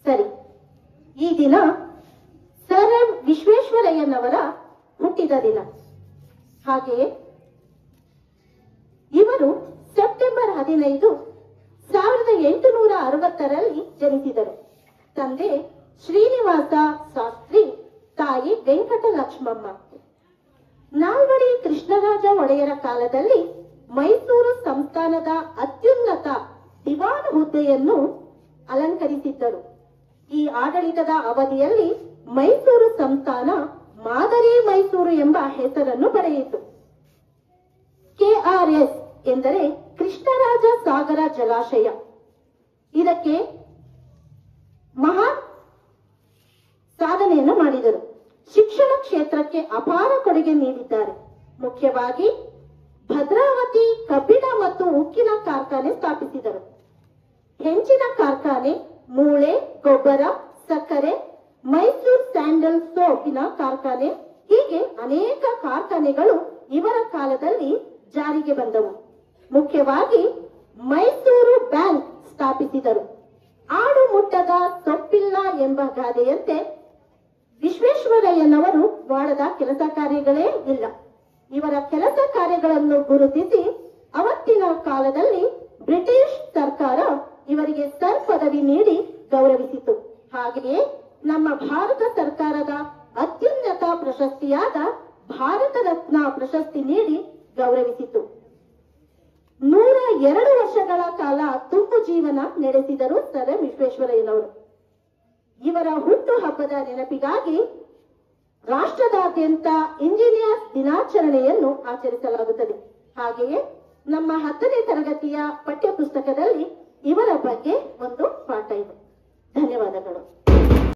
ಸರಿ, ಈ ದಿನ ಸರ್ ಎಂ ವಿಶ್ವೇಶ್ವರಯ್ಯನವರ ಹುಟ್ಟಿದ ದಿನ. ಹಾಗೆಯೇ ಇವರು ಸೆಪ್ಟೆಂಬರ್ 15, 1860ರಲ್ಲಿ ಜನಿಸಿದರು. ತಂದೆ ಶ್ರೀನಿವಾಸ ಶಾಸ್ತ್ರಿ, ತಾಯಿ ವೆಂಕಟಲಕ್ಷ್ಮಮ್ಮ. ನಾಲ್ವಡಿ ಕೃಷ್ಣರಾಜ ಒಡೆಯರ ಕಾಲದಲ್ಲಿ ಮೈಸೂರು ಸಂಸ್ಥಾನದ ಅತ್ಯುನ್ನತ ದಿವಾನ್ ಹುದ್ದೆಯನ್ನು ಅಲಂಕರಿಸಿದ್ದರು. ಈ ಆಡಳಿತದ ಅವಧಿಯಲ್ಲಿ ಮೈಸೂರು ಸಂಸ್ಥಾನ ಮಾದರಿ ಮೈಸೂರು ಎಂಬ ಹೆಸರನ್ನು ಪಡೆಯಿತು. KRS ಎಂದರೆ ಕೃಷ್ಣರಾಜ ಸಾಗರ ಜಲಾಶಯ. ಇದಕ್ಕೆ ಮಹಾನ್ ಸಾಧನೆಯನ್ನು ಮಾಡಿದರು. ಶಿಕ್ಷಣ ಕ್ಷೇತ್ರಕ್ಕೆ ಅಪಾರ ಕೊಡುಗೆ ನೀಡಿದ್ದಾರೆ. ಮುಖ್ಯವಾಗಿ ಭದ್ರಾವತಿ ಕಬ್ಬಿಣ ಮತ್ತು ಉಕ್ಕಿನ ಕಾರ್ಖಾನೆ ಸ್ಥಾಪಿಸಿದರು. ಹೆಂಚಿನ ಕಾರ್ಖಾನೆ, ಮೂಳೆ, ಗೊಬ್ಬರ, ಸಕ್ಕರೆ, ಮೈಸೂರು ಸ್ಯಾಂಡಲ್ ಸೋಪಿನ ಕಾರ್ಖಾನೆ, ಹೀಗೆ ಅನೇಕ ಕಾರ್ಖಾನೆಗಳು ಇವರ ಕಾಲದಲ್ಲಿ ಜಾರಿಗೆ ಬಂದವು. ಮುಖ್ಯವಾಗಿ ಮೈಸೂರು ಬ್ಯಾಂಕ್ ಸ್ಥಾಪಿಸಿದರು. ಆಡು ಮುಟ್ಟದ ಸೊಪ್ಪಿಲ್ಲ ಎಂಬ ಗಾದೆಯಂತೆ ವಿಶ್ವೇಶ್ವರಯ್ಯನವರು ಮಾಡದ ಕೆಲಸ ಕಾರ್ಯಗಳೇ ಇಲ್ಲ. ಇವರ ಕೆಲಸ ಕಾರ್ಯಗಳನ್ನು ಗುರುತಿಸಿ ಅವತ್ತಿನ ಕಾಲದಲ್ಲಿ ಬ್ರಿಟಿಷ್ ಸರ್ಕಾರ ಇವರಿಗೆ ಸರ್ ಪದವಿ ನೀಡಿ ಗೌರವಿಸಿತು. ಹಾಗೆಯೇ ನಮ್ಮ ಭಾರತ ಸರ್ಕಾರದ ಅತ್ಯುನ್ನತ ಪ್ರಶಸ್ತಿಯಾದ ಭಾರತ ರತ್ನ ಪ್ರಶಸ್ತಿ ನೀಡಿ ಗೌರವಿಸಿತು. 102 ವರ್ಷಗಳ ಕಾಲ ತುಂಬು ಜೀವನ ನಡೆಸಿದರು ಸರ್ ಎಂ ವಿಶ್ವೇಶ್ವರಯ್ಯನವರು. ಇವರ ಹುಟ್ಟು ಹಬ್ಬದ ನೆನಪಿಗಾಗಿ ರಾಷ್ಟ್ರದಾದ್ಯಂತ ಇಂಜಿನಿಯರ್ಸ್ ದಿನಾಚರಣೆಯನ್ನು ಆಚರಿಸಲಾಗುತ್ತದೆ. ಹಾಗೆಯೇ ನಮ್ಮ 10ನೇ ತರಗತಿಯ ಪಠ್ಯ ಪುಸ್ತಕದಲ್ಲಿ ಇವರ ಬಗ್ಗೆ ಒಂದು ಪಾಠ ಇದೆ. ಧನ್ಯವಾದಗಳು.